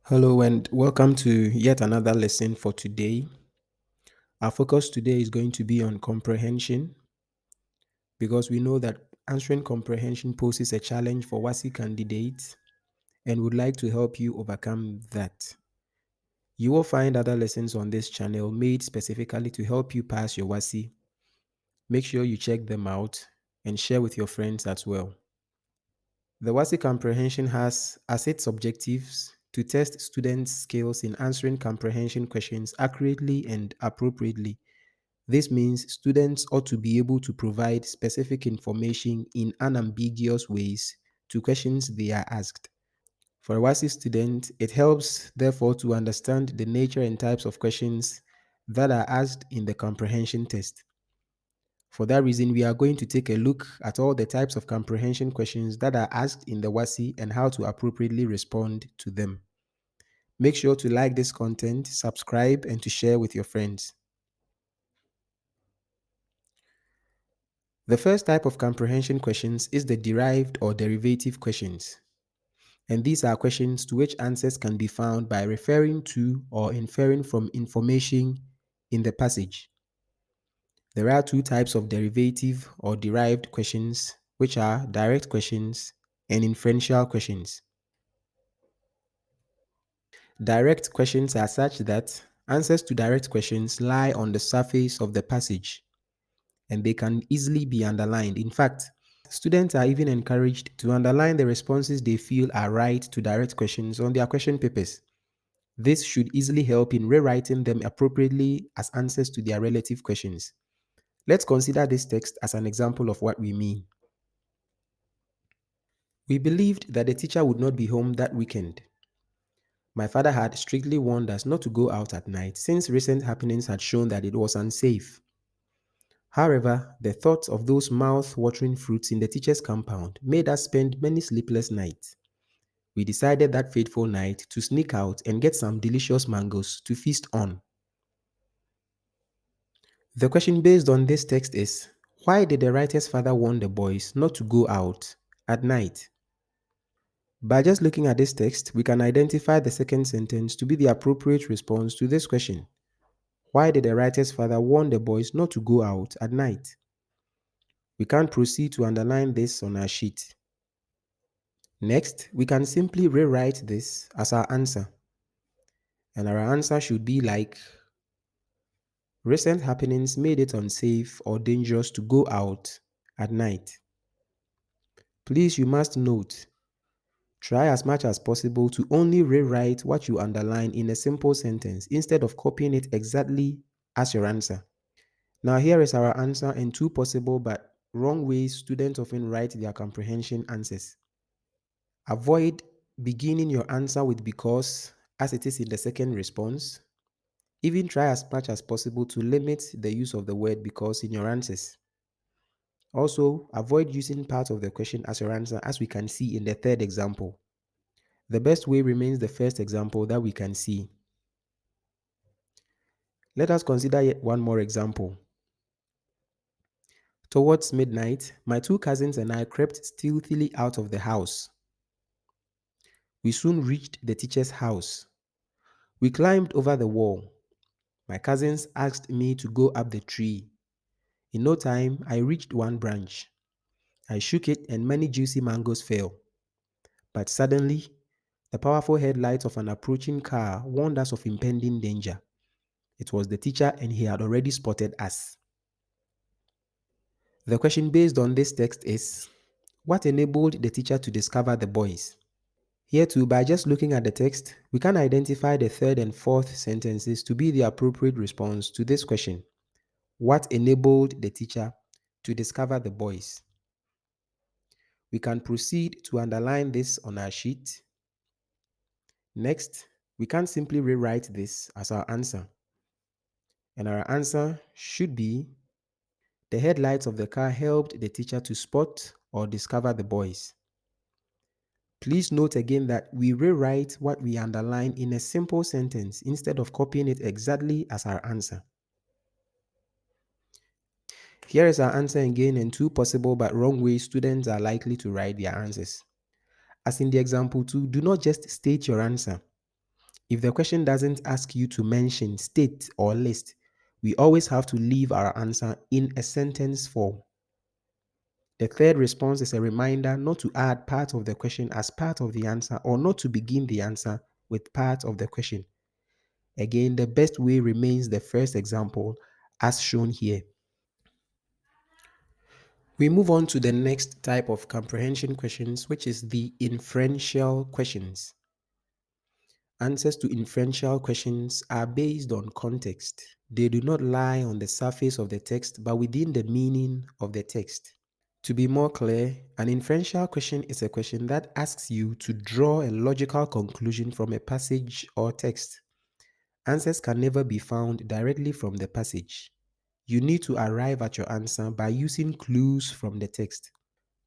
Hello and welcome to yet another lesson for today. Our focus today is going to be on comprehension because we know that answering comprehension poses a challenge for WASSCE candidates and would like to help you overcome that. You will find other lessons on this channel made specifically to help you pass your WASSCE. Make sure you check them out and share with your friends as well. The WASSCE comprehension has as its objectives to test students' skills in answering comprehension questions accurately and appropriately. This means students ought to be able to provide specific information in unambiguous ways to questions they are asked. For a WASSCE student, it helps, therefore, to understand the nature and types of questions that are asked in the comprehension test. For that reason, we are going to take a look at all the types of comprehension questions that are asked in the WASSCE and how to appropriately respond to them. Make sure to like this content, subscribe, and to share with your friends. The first type of comprehension questions is the derived or derivative questions. And these are questions to which answers can be found by referring to or inferring from information in the passage. There are two types of derivative or derived questions, which are direct questions and inferential questions. Direct questions are such that answers to direct questions lie on the surface of the passage and they can easily be underlined. In fact, students are even encouraged to underline the responses they feel are right to direct questions on their question papers. This should easily help in rewriting them appropriately as answers to their relative questions. Let's consider this text as an example of what we mean. We believed that the teacher would not be home that weekend. My father had strictly warned us not to go out at night since recent happenings had shown that it was unsafe. However, the thought of those mouth-watering fruits in the teacher's compound made us spend many sleepless nights. We decided that fateful night to sneak out and get some delicious mangoes to feast on. The question based on this text is, why did the writer's father warn the boys not to go out at night? By just looking at this text, we can identify the second sentence to be the appropriate response to this question. Why did the writer's father warn the boys not to go out at night? We can proceed to underline this on our sheet. Next, we can simply rewrite this as our answer. And our answer should be like, recent happenings made it unsafe or dangerous to go out at night. Please, you must note, try as much as possible to only rewrite what you underline in a simple sentence instead of copying it exactly as your answer. Now here is our answer in two possible but wrong ways students often write their comprehension answers. Avoid beginning your answer with because as it is in the second response. Even try as much as possible to limit the use of the word because in your answers. Also, avoid using part of the question as your answer as we can see in the third example. The best way remains the first example that we can see. Let us consider yet one more example. Towards midnight, my two cousins and I crept stealthily out of the house. We soon reached the teacher's house. We climbed over the wall. My cousins asked me to go up the tree. In no time, I reached one branch. I shook it and many juicy mangoes fell. But suddenly, the powerful headlights of an approaching car warned us of impending danger. It was the teacher and he had already spotted us. The question based on this text is, what enabled the teacher to discover the boys? Here too, by just looking at the text, we can identify the third and fourth sentences to be the appropriate response to this question. What enabled the teacher to discover the boys? We can proceed to underline this on our sheet. Next, we can simply rewrite this as our answer. And our answer should be, the headlights of the car helped the teacher to spot or discover the boys. Please note again that we rewrite what we underline in a simple sentence instead of copying it exactly as our answer. Here is our answer again in two possible but wrong ways students are likely to write their answers. As in the example 2, do not just state your answer. If the question doesn't ask you to mention, state, or list, we always have to leave our answer in a sentence form. The third response is a reminder not to add part of the question as part of the answer or not to begin the answer with part of the question. Again, the best way remains the first example as shown here. We move on to the next type of comprehension questions, which is the inferential questions. Answers to inferential questions are based on context. They do not lie on the surface of the text, but within the meaning of the text. To be more clear, an inferential question is a question that asks you to draw a logical conclusion from a passage or text. Answers can never be found directly from the passage. You need to arrive at your answer by using clues from the text.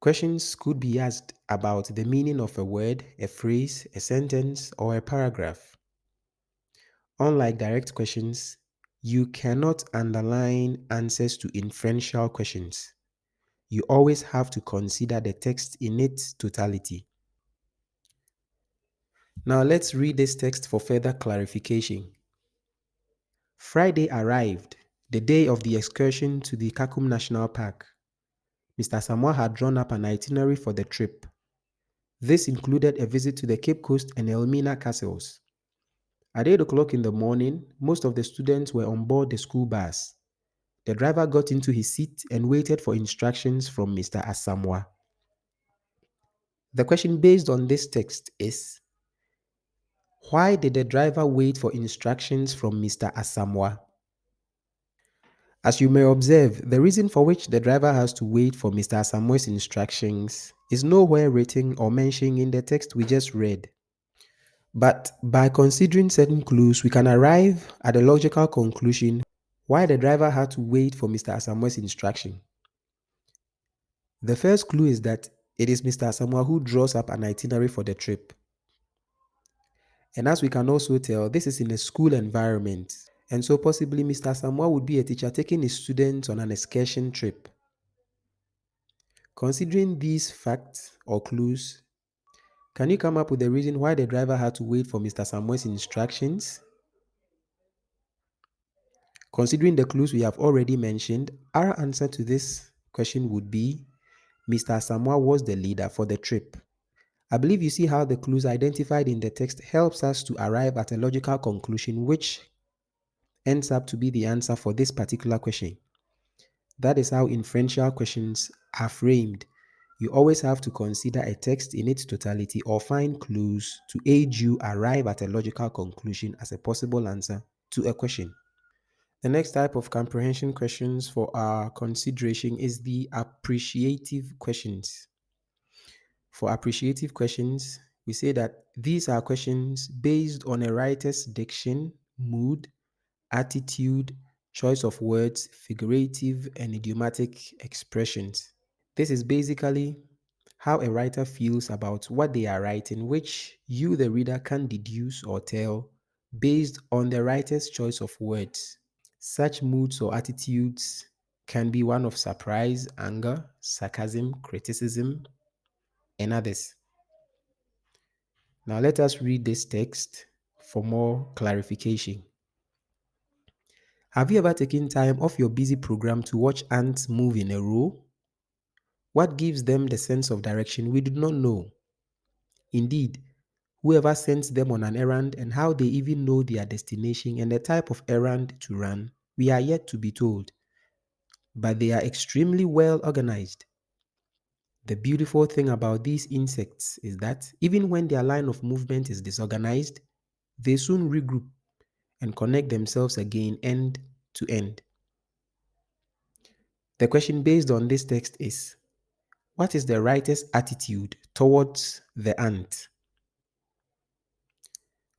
Questions could be asked about the meaning of a word, a phrase, a sentence, or a paragraph. Unlike direct questions, you cannot underline answers to inferential questions. You always have to consider the text in its totality. Now let's read this text for further clarification. Friday arrived, the day of the excursion to the Kakum National Park. Mr. Samoa had drawn up an itinerary for the trip. This included a visit to the Cape Coast and Elmina castles. At 8 o'clock in the morning, most of the students were on board the school bus. The driver got into his seat and waited for instructions from Mr. Asamoah. The question based on this text is, why did the driver wait for instructions from Mr. Asamoah? As you may observe, the reason for which the driver has to wait for Mr. Asamoah's instructions is nowhere written or mentioned in the text we just read. But by considering certain clues, we can arrive at a logical conclusion why the driver had to wait for Mr. Asamoah's instruction. The first clue is that it is Mr. Asamoah who draws up an itinerary for the trip. And as we can also tell, this is in a school environment. And so possibly Mr. Asamoah would be a teacher taking his students on an excursion trip. Considering these facts or clues, can you come up with the reason why the driver had to wait for Mr. Samuel's instructions? Considering the clues we have already mentioned, our answer to this question would be Mr. Samuel was the leader for the trip. I believe you see how the clues identified in the text helps us to arrive at a logical conclusion which ends up to be the answer for this particular question. That is how inferential questions are framed. You always have to consider a text in its totality or find clues to aid you arrive at a logical conclusion as a possible answer to a question. The next type of comprehension questions for our consideration is the appreciative questions. For appreciative questions, we say that these are questions based on a writer's diction, mood, attitude, choice of words, figurative and idiomatic expressions. This is basically how a writer feels about what they are writing, which you, the reader, can deduce or tell based on the writer's choice of words. Such moods or attitudes can be one of surprise, anger, sarcasm, criticism, and others. Now let us read this text for more clarification. Have you ever taken time off your busy program to watch ants move in a row? What gives them the sense of direction we do not know. Indeed, whoever sends them on an errand and how they even know their destination and the type of errand to run, we are yet to be told. But they are extremely well organized. The beautiful thing about these insects is that even when their line of movement is disorganized, they soon regroup and connect themselves again end to end. The question based on this text is, what is the writer's attitude towards the ant?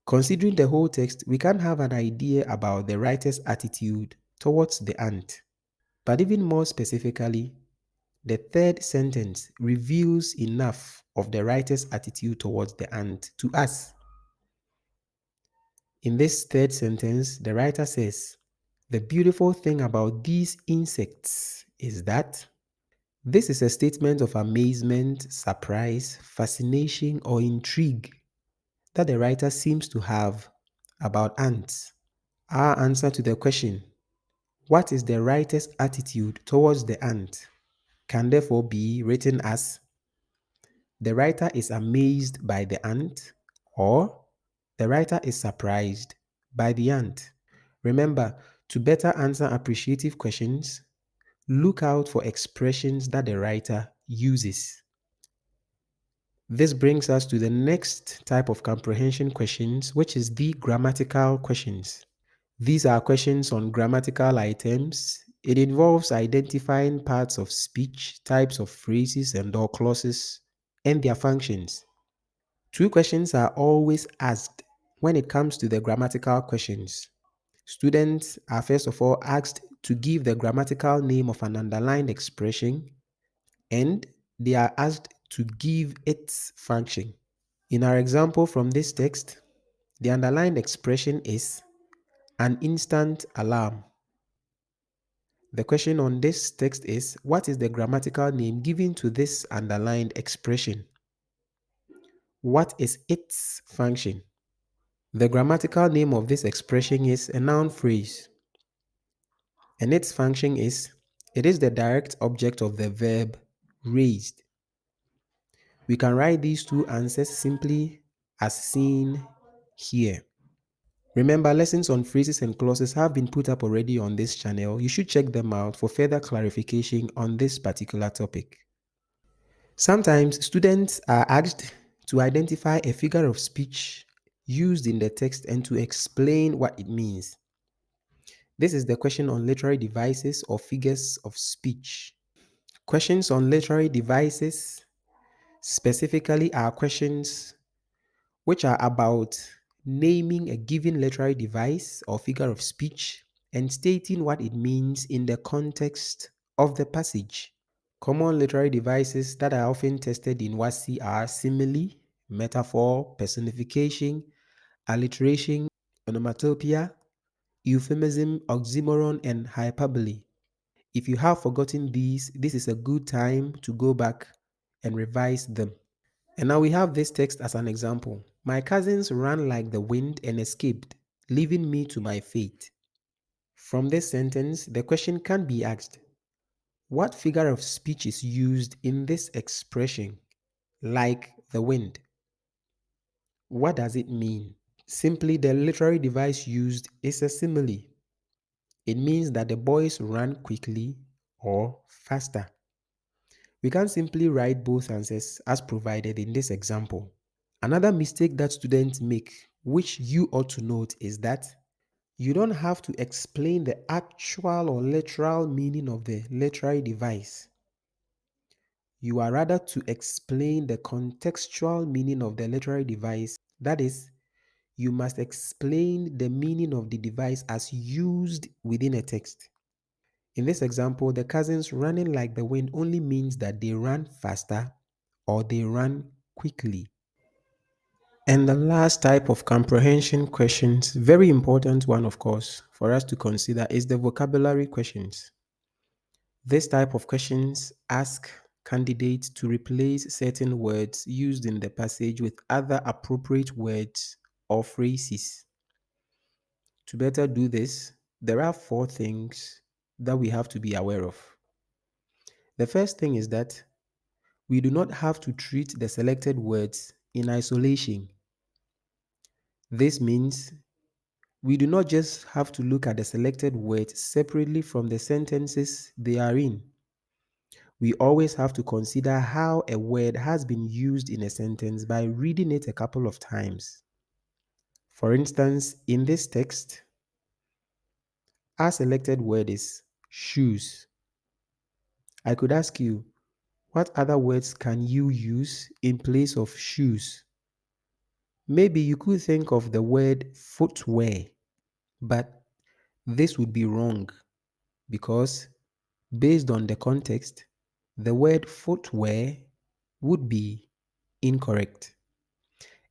Considering the whole text, we can have an idea about the writer's attitude towards the ant. But even more specifically, the third sentence reveals enough of the writer's attitude towards the ant to us. In this third sentence, the writer says, the beautiful thing about these insects is that. This is a statement of amazement, surprise, fascination, or intrigue that the writer seems to have about ants. Our answer to the question, what is the writer's attitude towards the ant, can therefore be written as the writer is amazed by the ant, or the writer is surprised by the ant. Remember, to better answer appreciative questions, look out for expressions that the writer uses. This brings us to the next type of comprehension questions, which is the grammatical questions. These are questions on grammatical items. It involves identifying parts of speech, types of phrases and or clauses, and their functions. Two questions are always asked when it comes to the grammatical questions. Students are first of all asked to give the grammatical name of an underlined expression, and they are asked to give its function. In our example from this text, the underlined expression is an instant alarm. The question on this text is, what is the grammatical name given to this underlined expression? What is its function? The grammatical name of this expression is a noun phrase, and its function is, it is the direct object of the verb raised. We can write these two answers simply as seen here. Remember, lessons on phrases and clauses have been put up already on this channel. You should check them out for further clarification on this particular topic. Sometimes students are asked to identify a figure of speech used in the text and to explain what it means. This is the question on literary devices or figures of speech. Questions on literary devices specifically are questions which are about naming a given literary device or figure of speech and stating what it means in the context of the passage. Common literary devices that are often tested in WASSCE are simile, metaphor, personification, alliteration, onomatopoeia, euphemism, oxymoron, and hyperbole. If you have forgotten these, this is a good time to go back and revise them. And now we have this text as an example. My cousins ran like the wind and escaped, leaving me to my fate. From this sentence, the question can be asked, what figure of speech is used in this expression, like the wind? What does it mean? Simply, the literary device used is a simile. It means that the boys ran quickly or faster. We can simply write both answers as provided in this example. Another mistake that students make, which you ought to note, is that you don't have to explain the actual or literal meaning of the literary device. You are rather to explain the contextual meaning of the literary device. That is, you must explain the meaning of the device as used within a text. In this example, the cousins running like the wind only means that they ran faster or they ran quickly. And the last type of comprehension questions, very important one, of course, for us to consider is the vocabulary questions. This type of questions ask candidates to replace certain words used in the passage with other appropriate words or phrases. To better do this, there are four things that we have to be aware of. The first thing is that we do not have to treat the selected words in isolation. This means we do not just have to look at the selected words separately from the sentences they are in. We always have to consider how a word has been used in a sentence by reading it a couple of times. For instance, in this text, our selected word is shoes. I could ask you, what other words can you use in place of shoes? Maybe you could think of the word footwear, but this would be wrong because based on the context, the word footwear would be incorrect.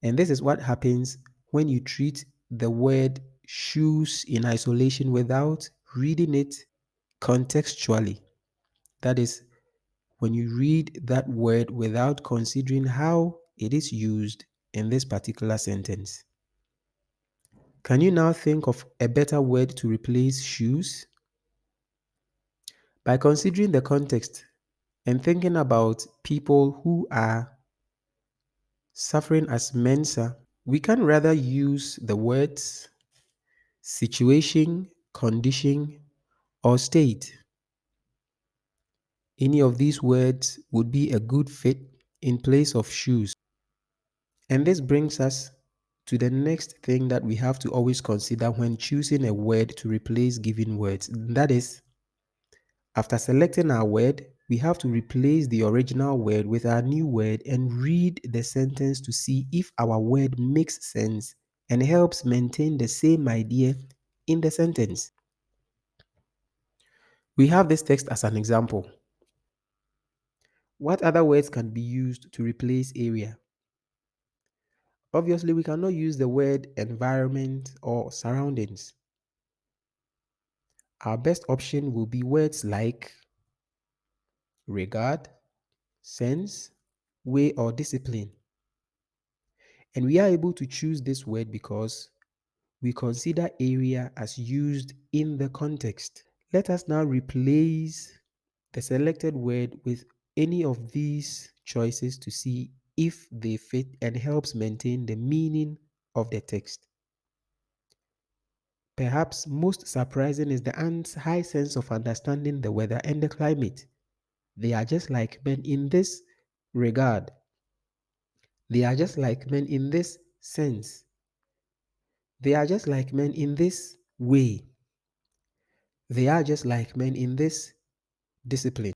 And this is what happens when you treat the word shoes in isolation without reading it contextually. That is, when you read that word without considering how it is used in this particular sentence. Can you now think of a better word to replace shoes? By considering the context and thinking about people who are suffering as Mensa, we can rather use the words situation, condition, or state. Any of these words would be a good fit in place of shoes. And this brings us to the next thing that we have to always consider when choosing a word to replace given words. That is, after selecting our word, we have to replace the original word with our new word and read the sentence to see if our word makes sense and helps maintain the same idea in the sentence. We have this text as an example. What other words can be used to replace area? Obviously, we cannot use the word environment or surroundings. Our best option will be words like regard, sense, way, or discipline. And we are able to choose this word because we consider area as used in the context. Let us now replace the selected word with any of these choices to see if they fit and helps maintain the meaning of the text. Perhaps most surprising is the ants' high sense of understanding the weather and the climate. They are just like men in this regard. They are just like men in this sense. They are just like men in this way. They are just like men in this discipline.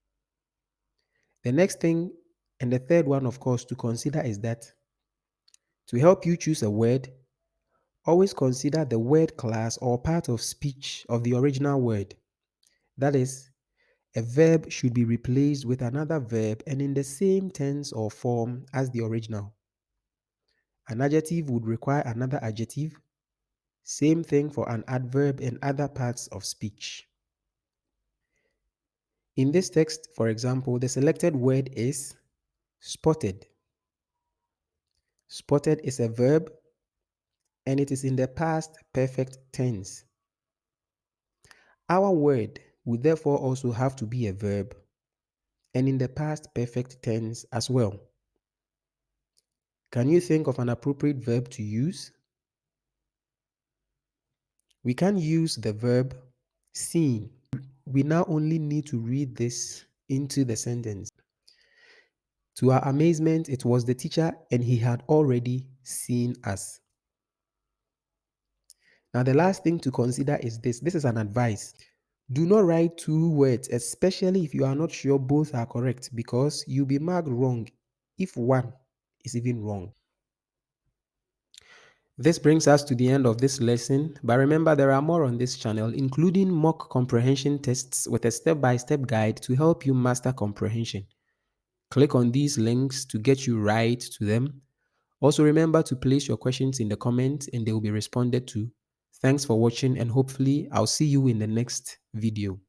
The next thing, and the third one, of course, to consider is that to help you choose a word, always consider the word class or part of speech of the original word. That is, a verb should be replaced with another verb and in the same tense or form as the original. An adjective would require another adjective. Same thing for an adverb and other parts of speech. In this text, for example, the selected word is spotted. Spotted is a verb and it is in the past perfect tense. Our word would therefore also have to be a verb and in the past perfect tense as well. Can you think of an appropriate verb to use? We can use the verb seen. We now only need to read this into the sentence. To our amazement, it was the teacher and he had already seen us. Now, the last thing to consider is this. This is an advice. Do not write two words, especially if you are not sure both are correct, because you'll be marked wrong if one is even wrong. This brings us to the end of this lesson, but remember there are more on this channel, including mock comprehension tests with a step-by-step guide to help you master comprehension. Click on these links to get you right to them. Also remember to place your questions in the comments and they will be responded to. Thanks for watching and hopefully I'll see you in the next video.